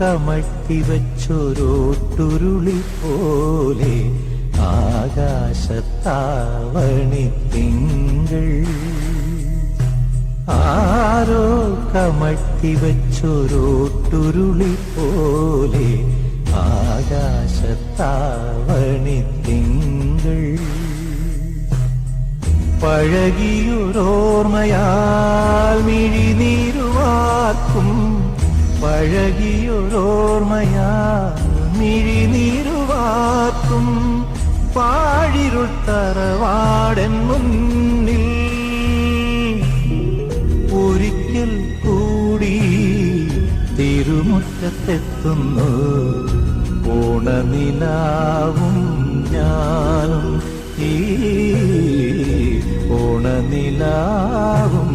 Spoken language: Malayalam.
കമഴ്ത്തിവച്ചൊരോട്ടുരുളി പോലെ ആകാശത്താവണി തിങ്കൾ. ആരോ കമഴ്ത്തിവച്ചൊരോട്ടുരുളി പോലെ ആകാശത്താവണി തിങ്കൾ. പഴകിയൊരോർമ്മയാൽ മിഴിനീരുവാർക്കും, പഴകിയൊരോർമ്മയാൽ മിഴിനീരുവാർക്കും പാഴിരുൾ തറവാടൻ മുന്നിൽ. ഒരിക്കൽ കൂടി തിരുമുറ്റത്തെത്തുന്നു ഓണനിലാവും ഞാനും, ഈ ഓണനിലാവും